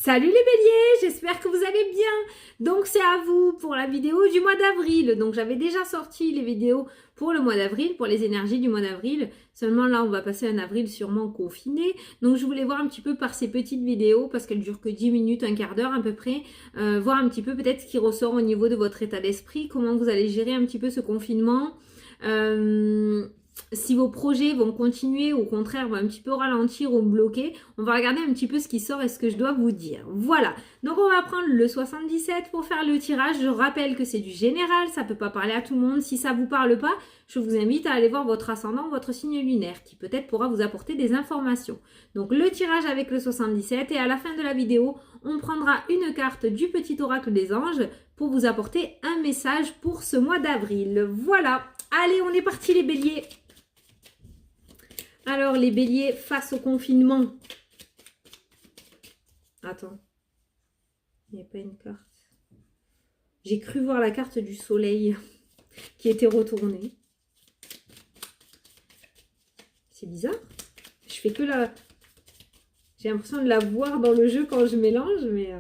Salut les béliers, j'espère que vous allez bien. Donc c'est à vous pour la vidéo du mois d'avril. Donc j'avais déjà sorti les vidéos pour le mois d'avril, pour les énergies du mois d'avril. Seulement là on va passer un avril sûrement confiné. Donc je voulais voir un petit peu par ces petites vidéos, parce qu'elles durent que 10 minutes, un quart d'heure à peu près, voir un petit peu peut-être ce qui ressort au niveau de votre état d'esprit, comment vous allez gérer un petit peu ce confinement. Si vos projets vont continuer ou au contraire vont un petit peu ralentir ou bloquer, on va regarder un petit peu ce qui sort et ce que je dois vous dire. Voilà, donc on va prendre le 77 pour faire le tirage. Je rappelle que c'est du général, ça peut pas parler à tout le monde. Si ça vous parle pas, je vous invite à aller voir votre ascendant, votre signe lunaire, qui peut-être pourra vous apporter des informations. Donc le tirage avec le 77 et à la fin de la vidéo, on prendra une carte du petit oracle des anges pour vous apporter un message pour ce mois d'avril. Voilà, allez on est parti les béliers. Alors, les béliers face au confinement. Attends. Il n'y a pas une carte. J'ai cru voir la carte du soleil qui était retournée. C'est bizarre. Je fais que la... J'ai l'impression de la voir dans le jeu quand je mélange, mais...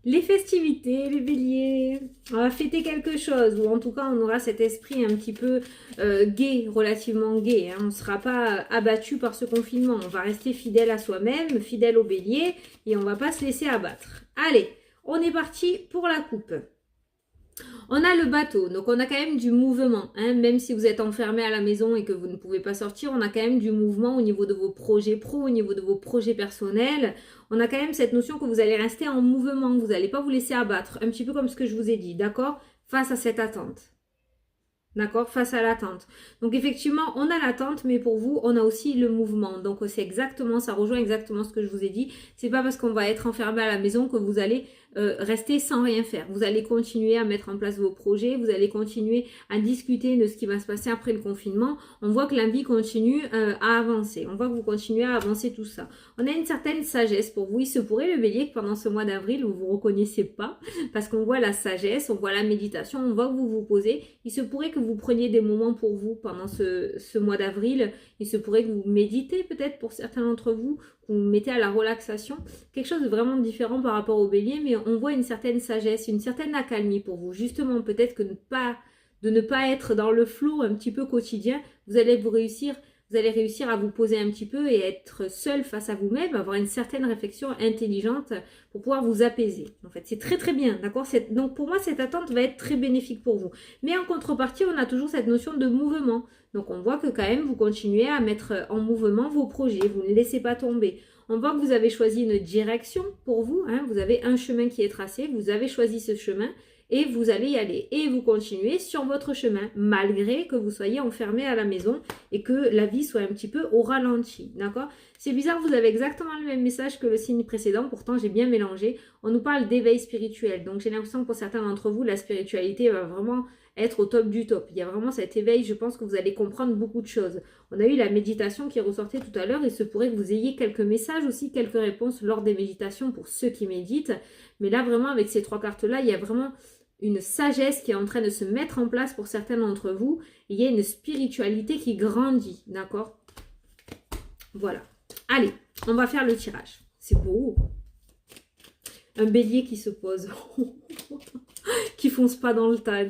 Les festivités, les béliers, on va fêter quelque chose, ou en tout cas on aura cet esprit un petit peu gai, relativement gai, hein. On ne sera pas abattu par ce confinement, on va rester fidèle à soi-même, fidèle au bélier, et on ne va pas se laisser abattre. Allez, on est parti pour la coupe. On a le bateau, donc on a quand même du mouvement, hein. Même si vous êtes enfermé à la maison et que vous ne pouvez pas sortir, on a quand même du mouvement au niveau de vos projets pro, au niveau de vos projets personnels. On a quand même cette notion que vous allez rester en mouvement, vous n'allez pas vous laisser abattre, un petit peu comme ce que je vous ai dit, d'accord? Face à cette attente. D'accord, face à l'attente. Donc effectivement, on a l'attente, mais pour vous, on a aussi le mouvement. Donc c'est exactement, ça rejoint exactement ce que je vous ai dit. C'est pas parce qu'on va être enfermé à la maison que vous allez rester sans rien faire. Vous allez continuer à mettre en place vos projets, vous allez continuer à discuter de ce qui va se passer après le confinement. On voit que la vie continue à avancer. On voit que vous continuez à avancer tout ça. On a une certaine sagesse pour vous. Il se pourrait le bélier que pendant ce mois d'avril, vous ne vous reconnaissez pas, parce qu'on voit la sagesse, on voit la méditation, on voit que vous vous posez. Il se pourrait que vous preniez des moments pour vous pendant ce mois d'avril. Il se pourrait que vous méditez peut-être pour certains d'entre vous, que vous mettez à la relaxation. Quelque chose de vraiment différent par rapport au bélier, mais on voit une certaine sagesse, une certaine accalmie pour vous. Justement, peut-être que de ne pas être dans le flou un petit peu quotidien, vous allez réussir à vous poser un petit peu et être seul face à vous-même, avoir une certaine réflexion intelligente pour pouvoir vous apaiser. En fait, c'est très très bien, d'accord? Donc pour moi, cette attente va être très bénéfique pour vous. Mais en contrepartie, on a toujours cette notion de mouvement. Donc on voit que quand même, vous continuez à mettre en mouvement vos projets, vous ne laissez pas tomber. On voit que vous avez choisi une direction pour vous, hein, vous avez un chemin qui est tracé, vous avez choisi ce chemin et vous allez y aller. Et vous continuez sur votre chemin, malgré que vous soyez enfermé à la maison et que la vie soit un petit peu au ralenti, d'accord? C'est bizarre, vous avez exactement le même message que le signe précédent, pourtant j'ai bien mélangé. On nous parle d'éveil spirituel, donc j'ai l'impression que pour certains d'entre vous, la spiritualité va vraiment être au top du top. Il y a vraiment cet éveil, je pense que vous allez comprendre beaucoup de choses. On a eu la méditation qui ressortait tout à l'heure, il se pourrait que vous ayez quelques messages aussi, quelques réponses lors des méditations pour ceux qui méditent. Mais là, vraiment, avec ces trois cartes-là, il y a vraiment une sagesse qui est en train de se mettre en place pour certains d'entre vous. Il y a une spiritualité qui grandit, d'accord? Voilà. Allez, on va faire le tirage. C'est beau. Un bélier qui se pose. Qui fonce pas dans le tas.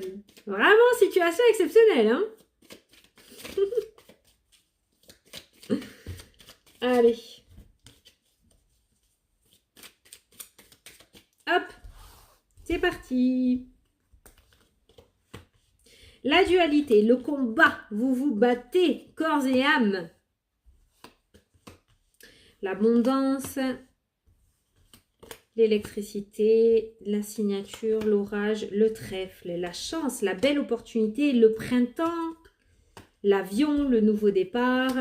Vraiment, situation exceptionnelle, hein? Allez. Hop. C'est parti. La dualité, le combat, vous vous battez corps et âme. L'abondance, l'électricité, la signature, l'orage, le trèfle, la chance, la belle opportunité, le printemps, l'avion, le nouveau départ,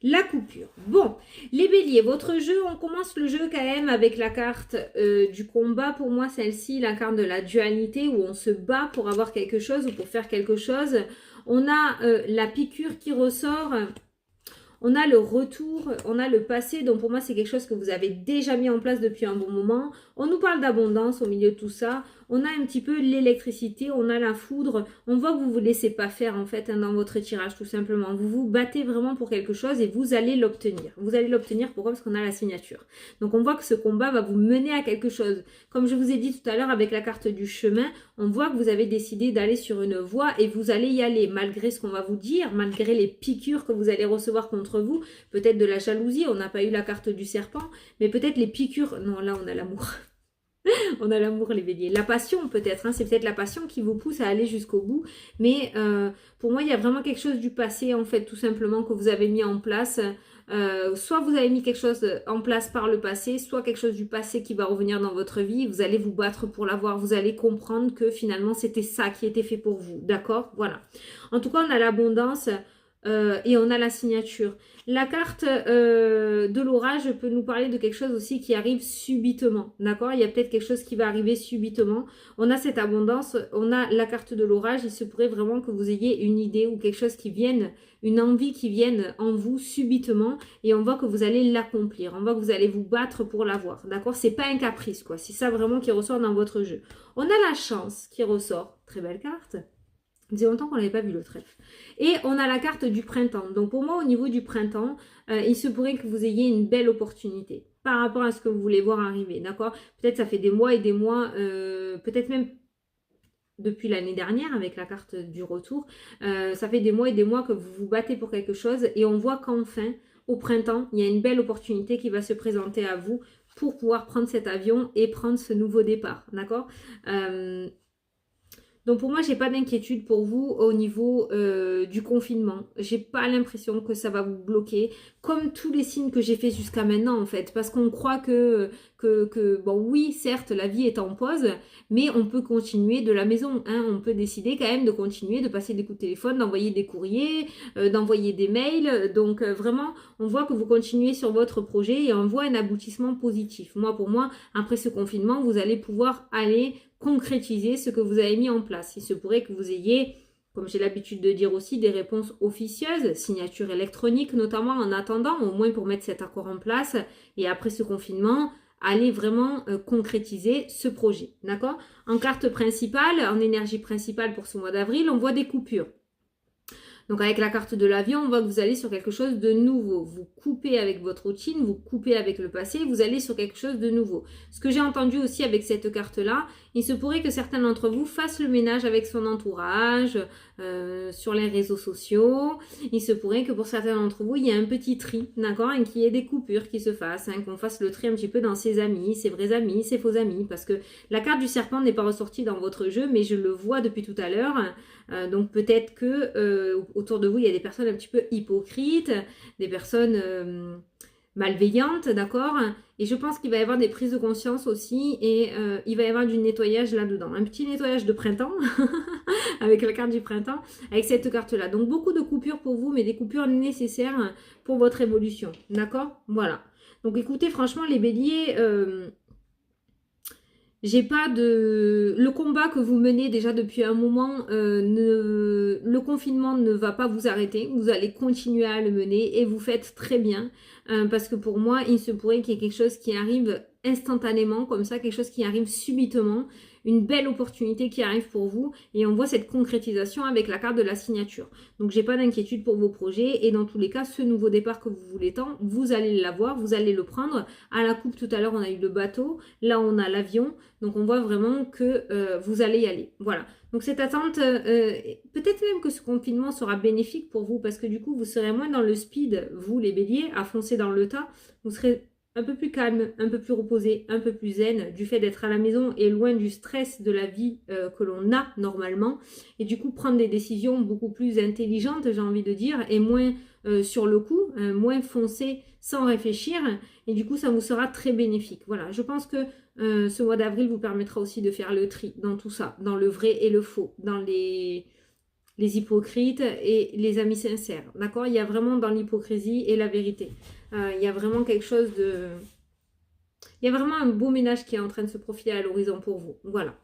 la coupure. Bon, les béliers, votre jeu, on commence le jeu quand même avec la carte du combat. Pour moi, celle-ci, la carte de la dualité où on se bat pour avoir quelque chose ou pour faire quelque chose. On a la piqûre qui ressort. On a le retour, on a le passé. Donc pour moi, c'est quelque chose que vous avez déjà mis en place depuis un bon moment. On nous parle d'abondance au milieu de tout ça. On a un petit peu l'électricité, on a la foudre. On voit que vous ne vous laissez pas faire en fait dans votre tirage tout simplement. Vous vous battez vraiment pour quelque chose et vous allez l'obtenir. Vous allez l'obtenir, pourquoi? Parce qu'on a la signature. Donc on voit que ce combat va vous mener à quelque chose. Comme je vous ai dit tout à l'heure avec la carte du chemin, on voit que vous avez décidé d'aller sur une voie et vous allez y aller malgré ce qu'on va vous dire, malgré les piqûres que vous allez recevoir contre vous. Peut-être de la jalousie, on n'a pas eu la carte du serpent, mais peut-être les piqûres... Non, là on a l'amour. On a l'amour, les béliers. La passion, peut-être. Hein, c'est peut-être la passion qui vous pousse à aller jusqu'au bout. Mais pour moi, il y a vraiment quelque chose du passé, en fait, tout simplement, que vous avez mis en place. Soit vous avez mis quelque chose en place par le passé, soit quelque chose du passé qui va revenir dans votre vie. Vous allez vous battre pour l'avoir. Vous allez comprendre que finalement, c'était ça qui était fait pour vous. D'accord? Voilà. En tout cas, on a l'abondance. Et on a la signature. La carte de l'orage peut nous parler de quelque chose aussi qui arrive subitement. D'accord? Il y a peut-être quelque chose qui va arriver subitement. On a cette abondance, on a la carte de l'orage. Il se pourrait vraiment que vous ayez une idée ou quelque chose qui vienne, une envie qui vienne en vous subitement. Et on voit que vous allez l'accomplir. On voit que vous allez vous battre pour l'avoir. D'accord? C'est pas un caprice, quoi. C'est ça vraiment qui ressort dans votre jeu. On a la chance qui ressort. Très belle carte. Ça faisait longtemps qu'on n'avait pas vu le trèfle. Et on a la carte du printemps. Donc pour moi, au niveau du printemps, il se pourrait que vous ayez une belle opportunité par rapport à ce que vous voulez voir arriver. D'accord? Peut-être ça fait des mois et des mois, peut-être même depuis l'année dernière avec la carte du retour. Ça fait des mois et des mois que vous vous battez pour quelque chose et on voit qu'enfin, au printemps, il y a une belle opportunité qui va se présenter à vous pour pouvoir prendre cet avion et prendre ce nouveau départ. D'accord? Donc pour moi, j'ai pas d'inquiétude pour vous au niveau du confinement. J'ai pas l'impression que ça va vous bloquer, comme tous les signes que j'ai fait jusqu'à maintenant en fait, parce qu'on croit que bon oui, certes, la vie est en pause, mais on peut continuer de la maison. Hein, on peut décider quand même de continuer, de passer des coups de téléphone, d'envoyer des courriers, d'envoyer des mails. Donc vraiment, on voit que vous continuez sur votre projet et on voit un aboutissement positif. Moi, pour moi, après ce confinement, vous allez pouvoir aller concrétiser ce que vous avez mis en place. Il se pourrait que vous ayez, comme j'ai l'habitude de dire aussi, des réponses officieuses, signature électronique notamment en attendant, au moins pour mettre cet accord en place. Et après ce confinement, allez vraiment concrétiser ce projet. D'accord? En carte principale, en énergie principale pour ce mois d'avril, on voit des coupures. Donc avec la carte de l'avion, on voit que vous allez sur quelque chose de nouveau. Vous coupez avec votre routine, vous coupez avec le passé, vous allez sur quelque chose de nouveau. Ce que j'ai entendu aussi avec cette carte-là, il se pourrait que certains d'entre vous fassent le ménage avec son entourage, sur les réseaux sociaux. Il se pourrait que pour certains d'entre vous, il y ait un petit tri, d'accord, et qu'il y ait des coupures qui se fassent, hein, qu'on fasse le tri un petit peu dans ses amis, ses vrais amis, ses faux amis, parce que la carte du serpent n'est pas ressortie dans votre jeu, mais je le vois depuis tout à l'heure. Donc peut-être que autour de vous, il y a des personnes un petit peu hypocrites, des personnes malveillantes, d'accord? Et je pense qu'il va y avoir des prises de conscience aussi et il va y avoir du nettoyage là-dedans. Un petit nettoyage de printemps avec la carte du printemps, avec cette carte-là. Donc beaucoup de coupures pour vous, mais des coupures nécessaires pour votre évolution, d'accord? Voilà. Donc écoutez, franchement, les béliers... j'ai pas de... Le combat que vous menez déjà depuis un moment, le confinement ne va pas vous arrêter. Vous allez continuer à le mener et vous faites très bien. Parce que pour moi, il se pourrait qu'il y ait quelque chose qui arrive instantanément, comme ça, quelque chose qui arrive subitement. Une belle opportunité qui arrive pour vous. Et on voit cette concrétisation avec la carte de la signature. Donc j'ai pas d'inquiétude pour vos projets. Et dans tous les cas, ce nouveau départ que vous voulez tant, vous allez l'avoir, vous allez le prendre. À la coupe tout à l'heure, on a eu le bateau. Là, on a l'avion. Donc on voit vraiment que vous allez y aller. Voilà. Donc cette attente, peut-être même que ce confinement sera bénéfique pour vous parce que du coup, vous serez moins dans le speed, vous les béliers, à foncer dans le tas. Vous serez un peu plus calme, un peu plus reposé, un peu plus zen du fait d'être à la maison et loin du stress de la vie que l'on a normalement. Et du coup, prendre des décisions beaucoup plus intelligentes, j'ai envie de dire, et moins sur le coup, moins foncé sans réfléchir. Et du coup, ça vous sera très bénéfique. Voilà, je pense que ce mois d'avril vous permettra aussi de faire le tri dans tout ça, dans le vrai et le faux, dans les hypocrites et les amis sincères. D'accord? Il y a vraiment dans l'hypocrisie et la vérité. Il y a vraiment quelque chose de... Il y a vraiment un beau ménage qui est en train de se profiler à l'horizon pour vous. Voilà.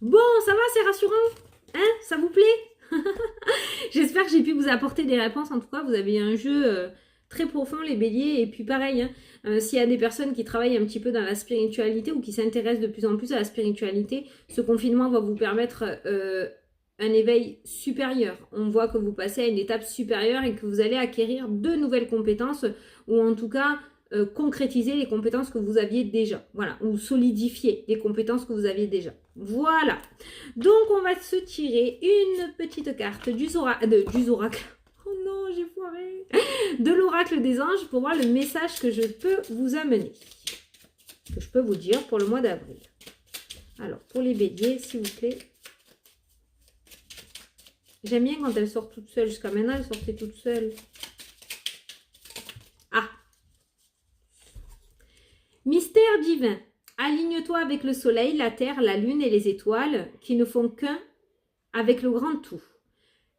Bon, ça va, c'est rassurant? Hein? Ça vous plaît? J'espère que j'ai pu vous apporter des réponses. En tout cas, vous avez un jeu très profond, les béliers. Et puis pareil, hein, s'il y a des personnes qui travaillent un petit peu dans la spiritualité ou qui s'intéressent de plus en plus à la spiritualité, ce confinement va vous permettre un éveil supérieur. On voit que vous passez à une étape supérieure et que vous allez acquérir de nouvelles compétences ou en tout cas concrétiser les compétences que vous aviez déjà. Voilà, ou solidifier les compétences que vous aviez déjà. Voilà. Donc, on va se tirer une petite carte du oracle. Oh non, j'ai foiré. De l'oracle des anges pour voir le message que je peux vous amener. Que je peux vous dire pour le mois d'avril. Alors, pour les béliers, s'il vous plaît. J'aime bien quand elle sort toute seule. Jusqu'à maintenant, elle sortait toute seule. Ah. Mystère divin. Aligne-toi avec le soleil, la terre, la lune et les étoiles qui ne font qu'un avec le grand tout.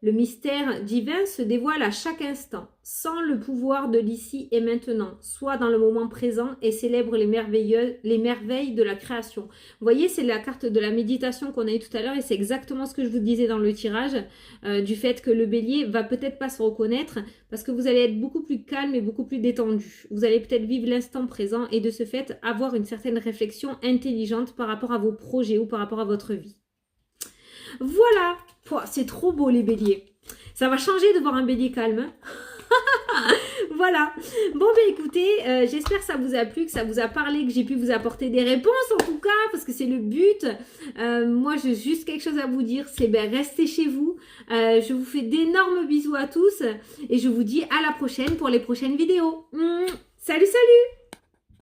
Le mystère divin se dévoile à chaque instant, sans le pouvoir de l'ici et maintenant, soit dans le moment présent et célèbre les merveilles de la création. Vous voyez, c'est la carte de la méditation qu'on a eu tout à l'heure et c'est exactement ce que je vous disais dans le tirage, du fait que le bélier va peut-être pas se reconnaître parce que vous allez être beaucoup plus calme et beaucoup plus détendu. Vous allez peut-être vivre l'instant présent et de ce fait avoir une certaine réflexion intelligente par rapport à vos projets ou par rapport à votre vie. Voilà, c'est trop beau les béliers. Ça va changer de voir un bélier calme. Voilà. Bon, ben écoutez, j'espère que ça vous a plu, que ça vous a parlé, que j'ai pu vous apporter des réponses en tout cas, parce que c'est le but. Moi, j'ai juste quelque chose à vous dire, c'est restez chez vous. Je vous fais d'énormes bisous à tous et je vous dis à la prochaine pour les prochaines vidéos. Salut, salut!